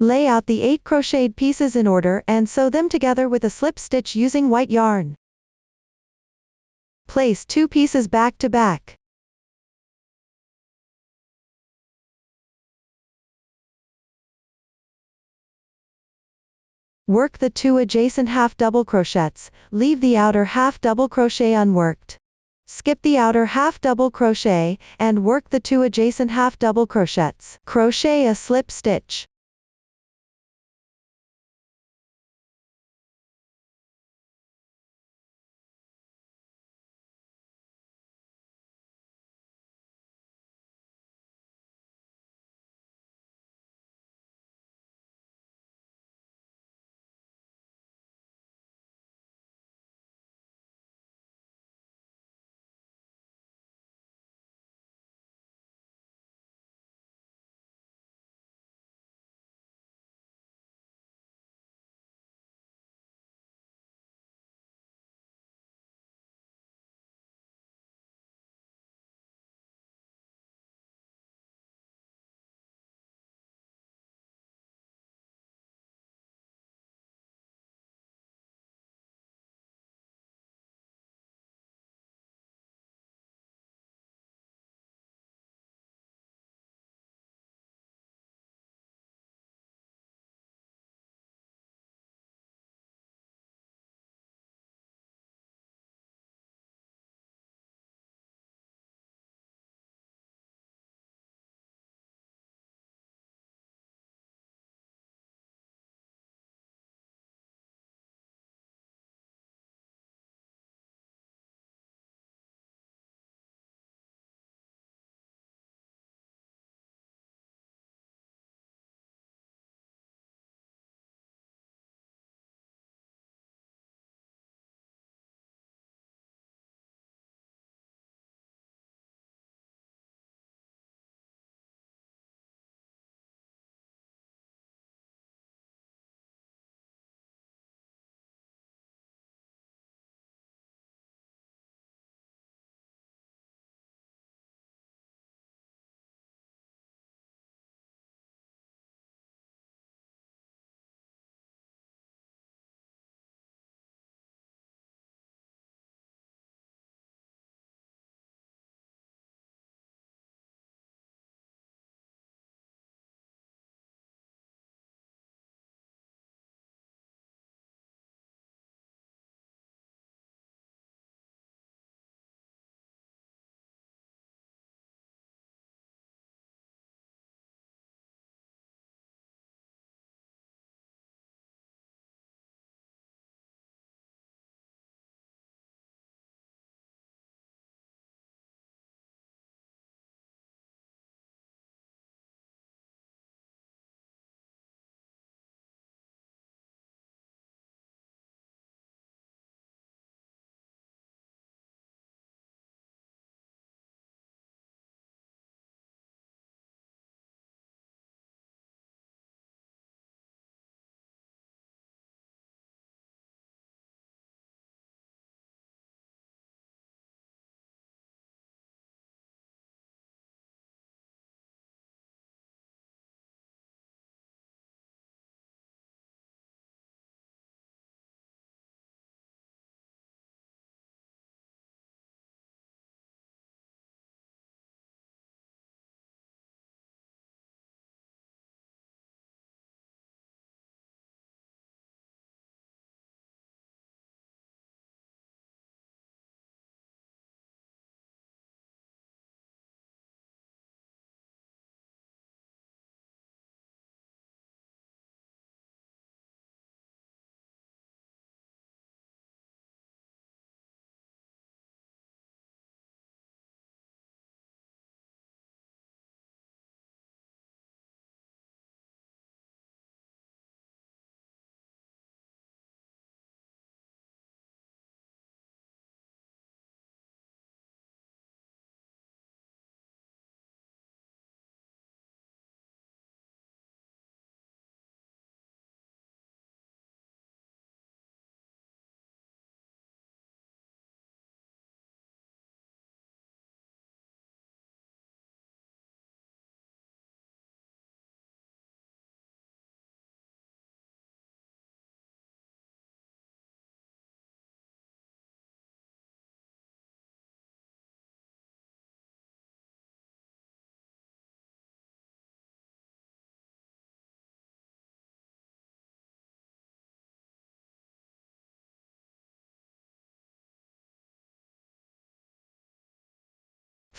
Lay out the 8 crocheted pieces in order and sew them together with a slip stitch using white yarn. Place 2 pieces back to back. Work the 2 adjacent half double crochets, leave the outer half double crochet unworked. Skip the outer half double crochet, and work the 2 adjacent half double crochets. Crochet a slip stitch.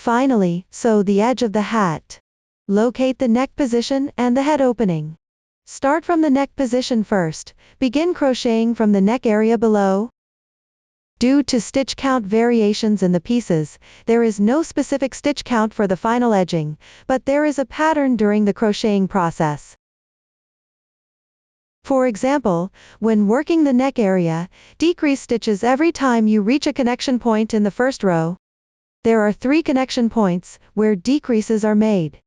Finally, sew the edge of the hat. Locate the neck position and the head opening. Start from the neck position first. Begin crocheting from the neck area below. Due to stitch count variations in the pieces, there is no specific stitch count for the final edging, but there is a pattern during the crocheting process. For example, when working the neck area, decrease stitches every time you reach a connection point in the first row. There are 3 connection points where decreases are made.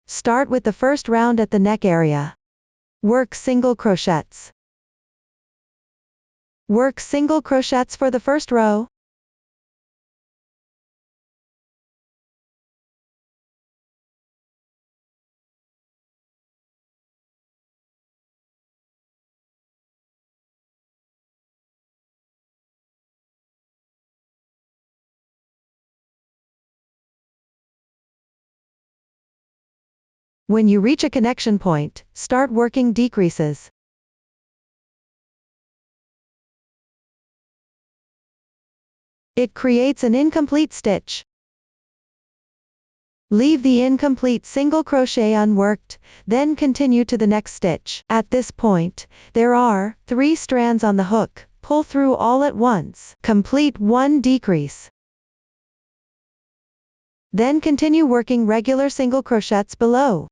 Start with the first round at the neck area. Work single crochets. Work single crochets for the first row. When you reach a connection point, start working decreases. It creates an incomplete stitch. Leave the incomplete single crochet unworked, then continue to the next stitch. At this point, there are 3 strands on the hook. Pull through all at once. Complete 1 decrease. Then continue working regular single crochets below.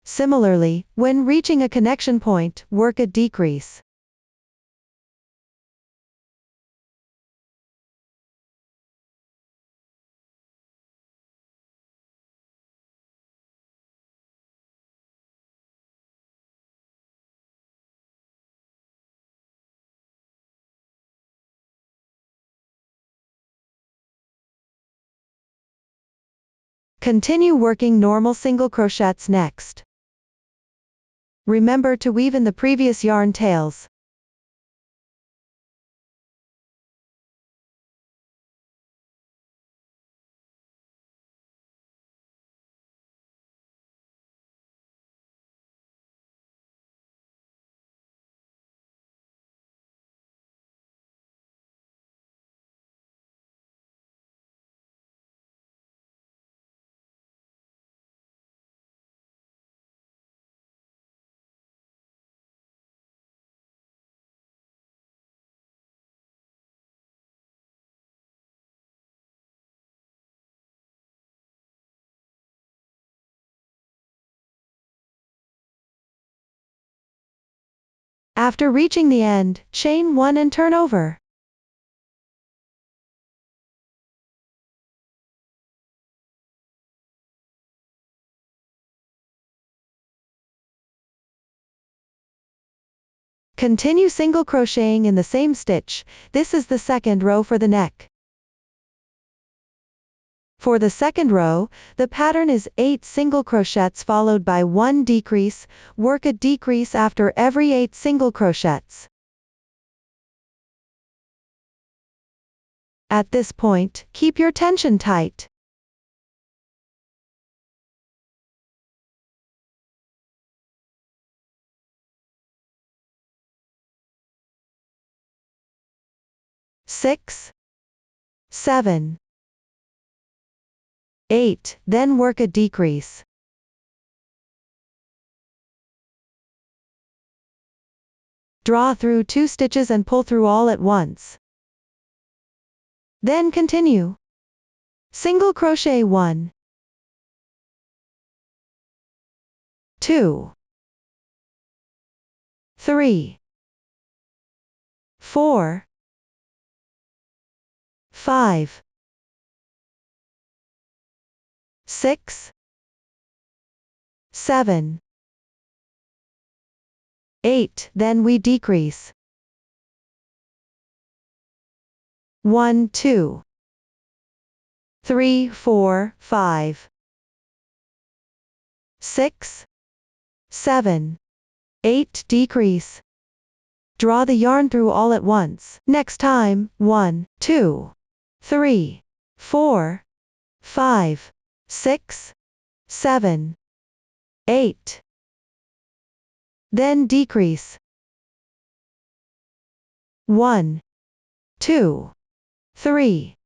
Similarly, when reaching a connection point, work a decrease. Continue working normal single crochets next. Remember to weave in the previous yarn tails. After reaching the end, chain 1 and turn over. Continue single crocheting in the same stitch. This is the second row for the neck. For the second row, the pattern is 8 single crochets followed by 1 decrease. Work a decrease after every 8 single crochets. At this point, keep your tension tight. Six, 7, 8, then work a decrease. Draw through 2 stitches and pull through all at once. Then continue. Single crochet 1, 2, 3, 4, 5, 6, 7, 8, then we decrease. 1, 2, 3, 4, 5, 6, 7, 8, decrease. Draw the yarn through all at once. Next time, 1, 2, 3, 4, 5, 6, 7, 8. Then decrease. 1, 2, 3,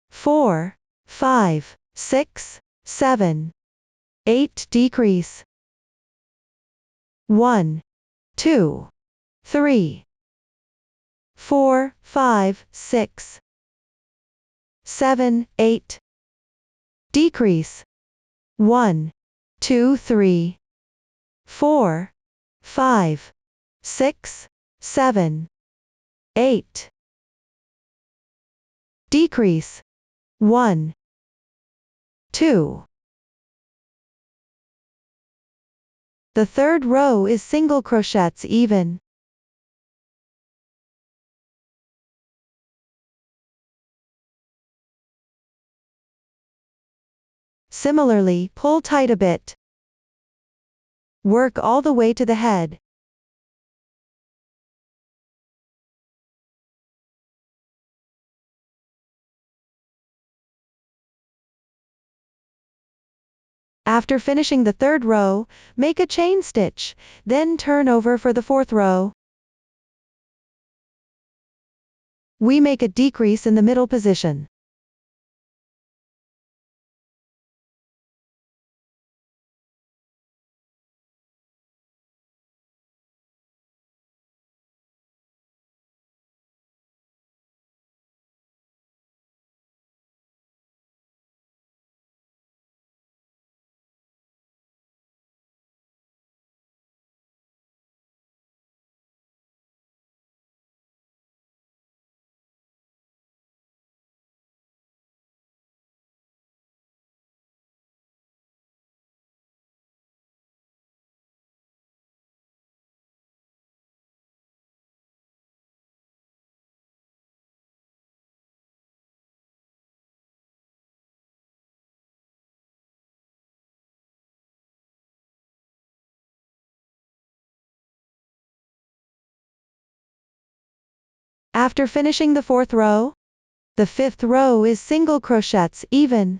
4, 5, 6, 7, 8. Decrease. 1, 2, 3, 4, 5, 6, 7, 8. Decrease. 1, 2, 3, 4, 5, 6, 7, 8. Decrease. 1, 2. The third row is single crochets even. Similarly, pull tight a bit. Work all the way to the head. After finishing the third row, make a chain stitch, then turn over for the fourth row. We make a decrease in the middle position. After finishing the fourth row, the fifth row is single crochets even.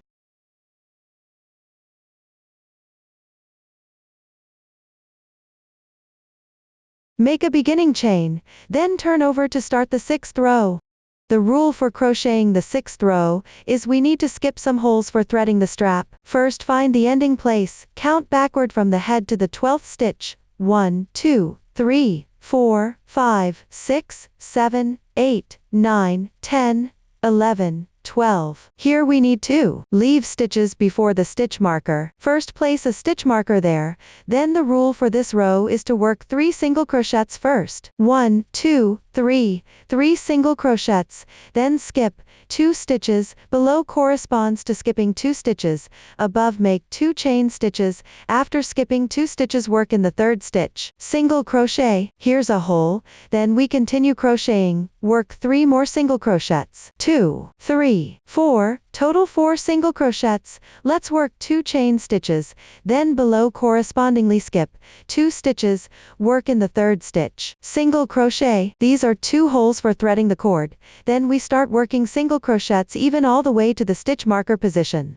Make a beginning chain, then turn over to start the sixth row. The rule for crocheting the sixth row is we need to skip some holes for threading the strap. First find the ending place, count backward from the head to the 12th stitch. 1, 2, 3, 4, 5, 6, 7, 8, 9, 10, 11, 12. Here we need to leave stitches before the stitch marker. First place a stitch marker there, then the rule for this row is to work 3 single crochets first. 1, 2, 3, 3 single crochets, then skip 2 stitches, below corresponds to skipping 2 stitches, above make 2 chain stitches, after skipping 2 stitches work in the 3rd stitch, single crochet, here's a hole, then we continue crocheting, work 3 more single crochets, 2, 3, 4, total 4 single crochets, let's work 2 chain stitches, then below correspondingly skip 2 stitches, work in the 3rd stitch, single crochet, these are 2 holes for threading the cord, then we start working single crochets even all the way to the stitch marker position.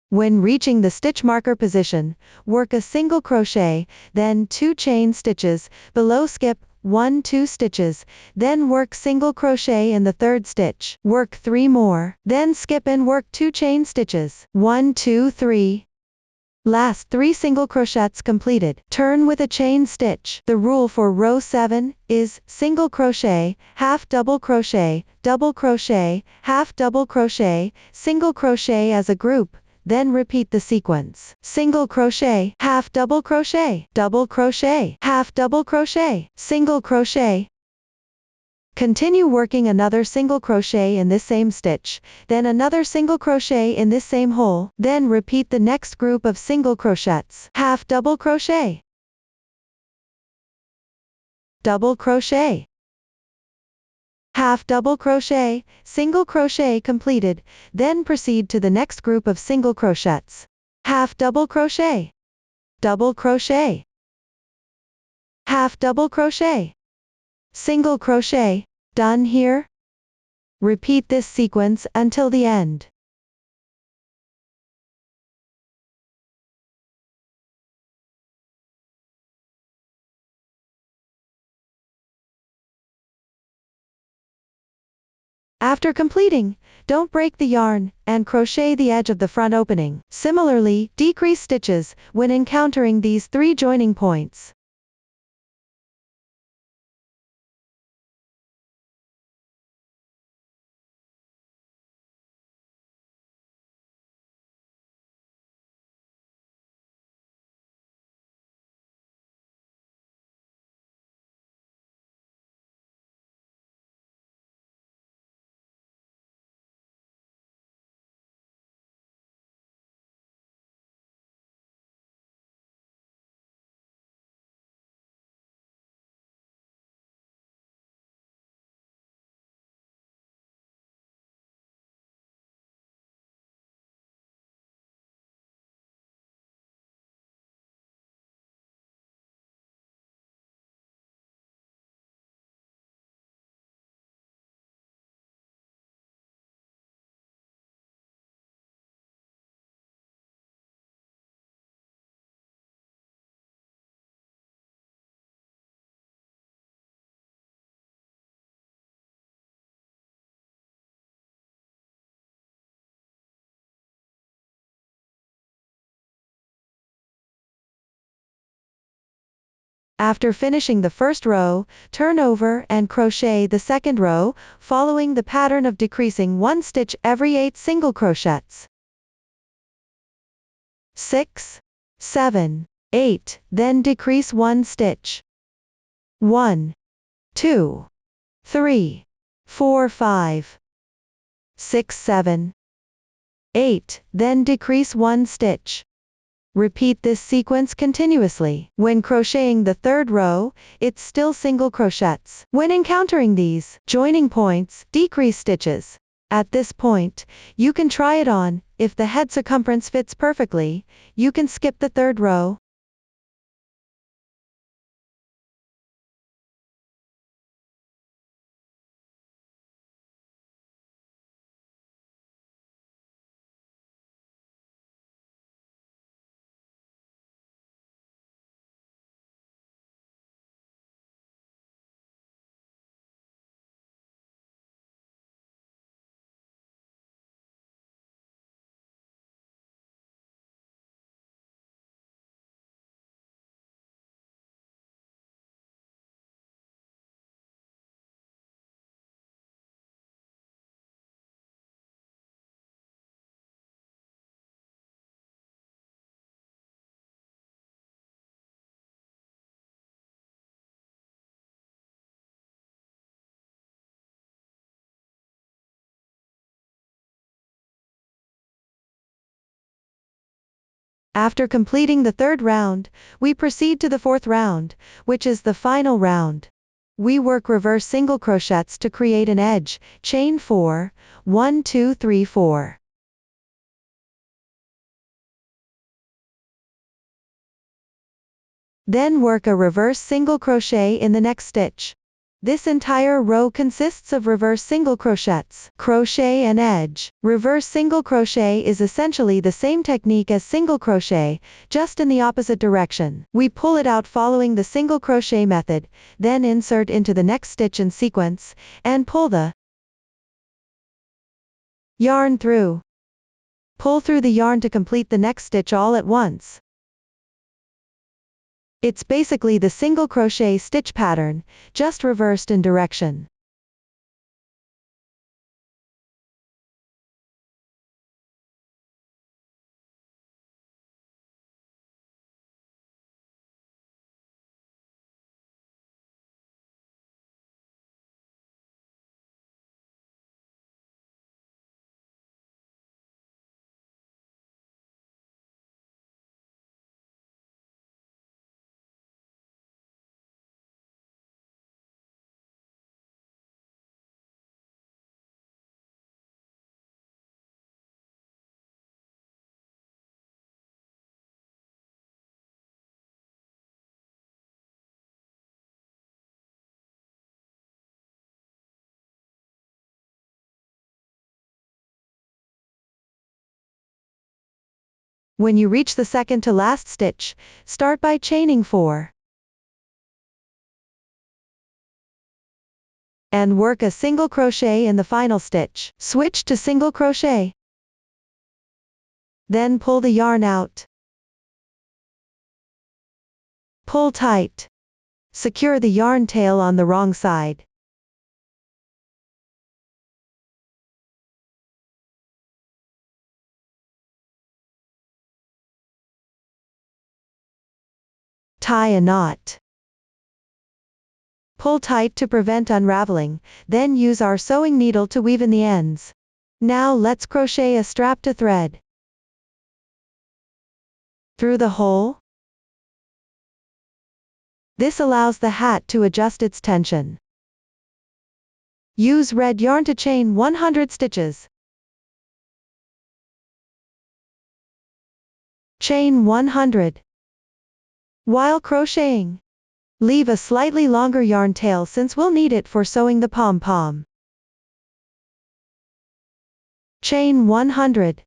When reaching the stitch marker position, work a single crochet, then 2 chain stitches, below skip 1, 2 stitches, then work single crochet in the 3rd stitch, work 3 more, then skip and work 2 chain stitches, 1, 2, 3. Last 3 single crochets completed. Turn with a chain stitch. The rule for row 7 is single crochet, half double crochet, half double crochet, single crochet as a group. Then repeat the sequence. Single crochet, half double crochet, half double crochet, single crochet. Continue working another single crochet in this same stitch, then another single crochet in this same hole, then repeat the next group of single crochets. Half double crochet, double crochet, half double crochet, single crochet completed, then proceed to the next group of single crochets. Half double crochet, double crochet, half double crochet, single crochet, Done here? Repeat this sequence until the end. After completing, don't break the yarn, and crochet the edge of the front opening. Similarly, decrease stitches when encountering these 3 joining points. After finishing the first row, turn over and crochet the second row, following the pattern of decreasing 1 stitch every 8 single crochets. 6, 7, 8, then decrease 1 stitch. 1, 2, 3, 4, 5, 6, 7, 8, then decrease 1 stitch. Repeat this sequence continuously. When crocheting the third row, it's still single crochets. When encountering these joining points, decrease stitches. At this point, you can try it on. If the head circumference fits perfectly, you can skip the third row. After completing the third round, we proceed to the fourth round, which is the final round. We work reverse single crochets to create an edge, chain 4, 1, 2, 3, 4. Then work a reverse single crochet in the next stitch. This entire row consists of reverse single crochets, crochet and edge. Reverse single crochet is essentially the same technique as single crochet, just in the opposite direction. We pull it out following the single crochet method, then insert into the next stitch in sequence, and pull the yarn through. Pull through the yarn to complete the next stitch all at once. It's basically the single crochet stitch pattern, just reversed in direction. When you reach the second to last stitch, start by chaining 4. And work a single crochet in the final stitch. Switch to single crochet. Then pull the yarn out. Pull tight. Secure the yarn tail on the wrong side. Tie a knot. Pull tight to prevent unraveling, then use our sewing needle to weave in the ends. Now let's crochet a strap to thread. Through the hole. This allows the hat to adjust its tension. Use red yarn to chain 100 stitches. Chain 100. While crocheting, leave a slightly longer yarn tail since we'll need it for sewing the pom-pom. Chain 100.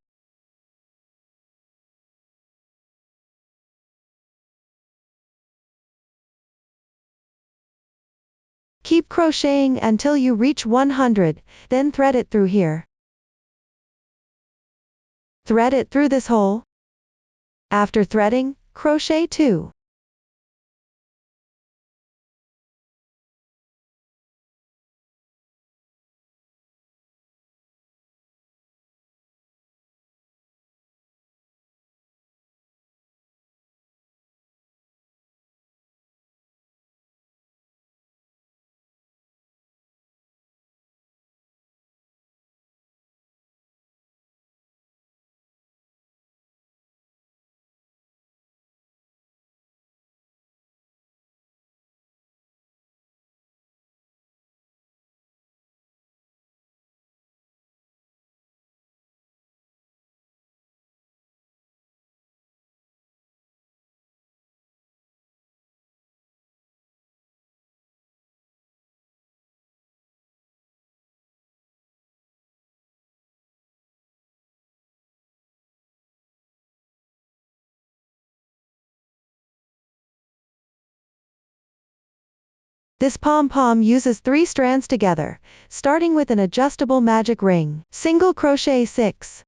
Keep crocheting until you reach 100, then thread it through here. Thread it through this hole. After threading, crochet 2. This pom-pom uses 3 strands together, starting with an adjustable magic ring. Single crochet 6.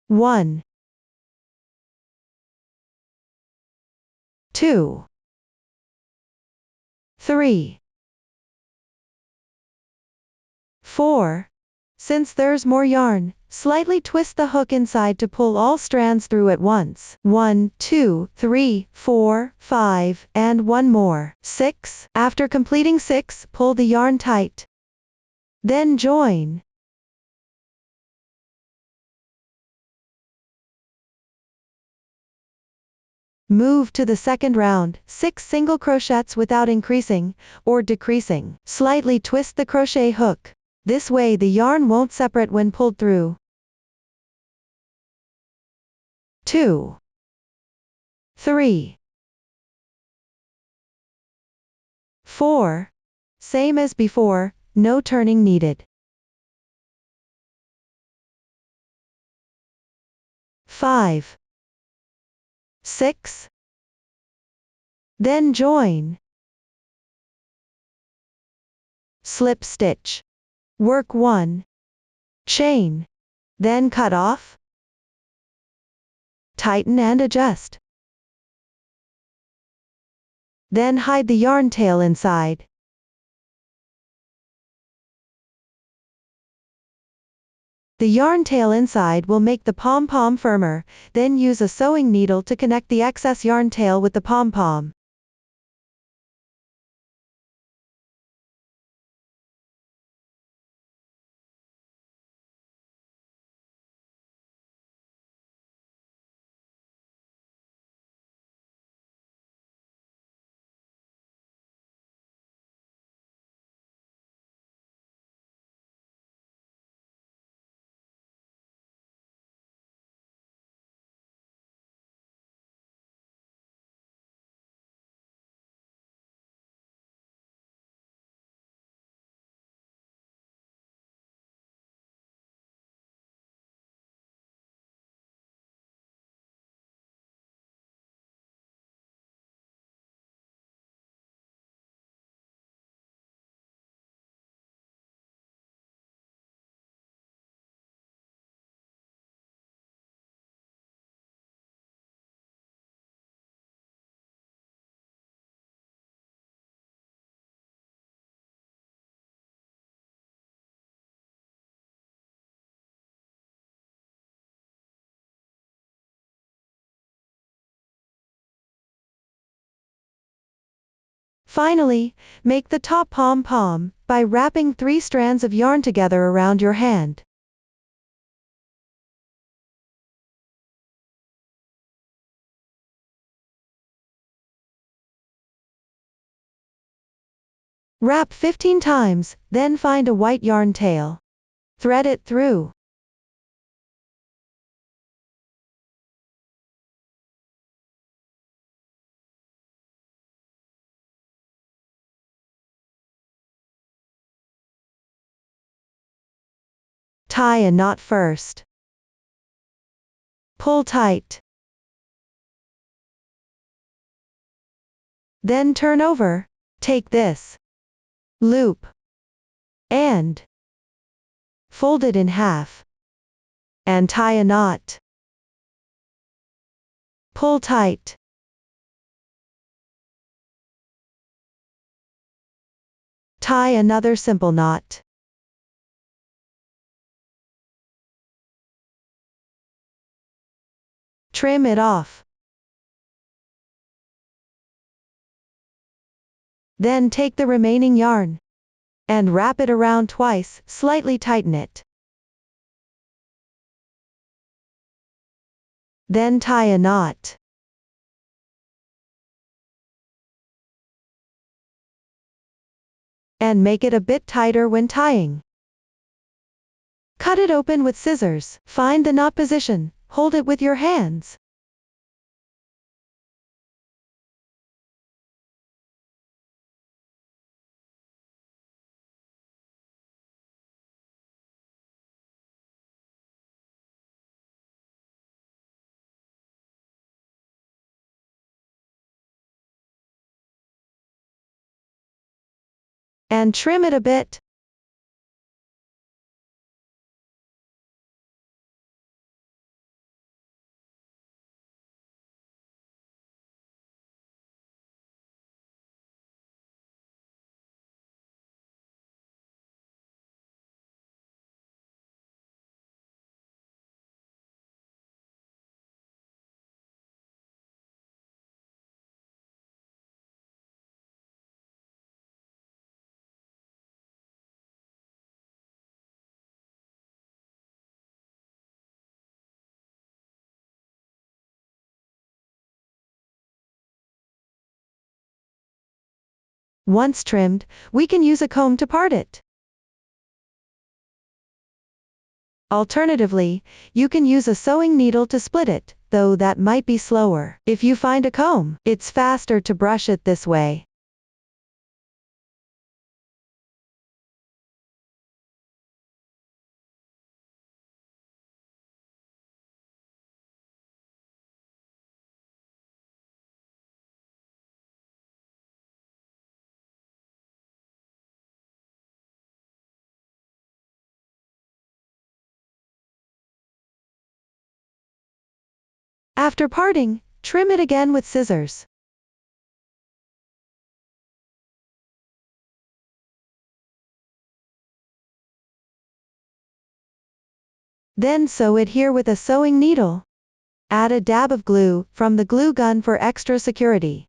One, 2, 3, 4. Since there's more yarn, slightly twist the hook inside to pull all strands through at once. 1, 2, 3, 4, 5, and one more. 6. After completing 6, pull the yarn tight. Then join. Move to the second round, 6 single crochets without increasing or decreasing. Slightly twist the crochet hook. This way the yarn won't separate when pulled through. 2, 3, 4. Same as before, no turning needed. 5, 6. Then join. Slip stitch. Work 1. Chain. Then cut off. Tighten and adjust. Then hide the yarn tail inside. The yarn tail inside will make the pom-pom firmer, then use a sewing needle to connect the excess yarn tail with the pom-pom. Finally, make the top pom-pom by wrapping 3 strands of yarn together around your hand. Wrap 15 times, then find a white yarn tail. Thread it through. Tie a knot first. Pull tight. Then turn over. Take this loop and fold it in half and tie a knot. Pull tight. Tie another simple knot. Trim it off. Then take the remaining yarn and wrap it around twice, slightly tighten it. Then tie a knot. And make it a bit tighter when tying. Cut it open with scissors. Find the knot position. Hold it with your hands. And trim it a bit. Once trimmed, we can use a comb to part it. Alternatively, you can use a sewing needle to split it, though that might be slower. If you find a comb, it's faster to brush it this way. After parting, trim it again with scissors. Then sew it here with a sewing needle. Add a dab of glue from the glue gun for extra security.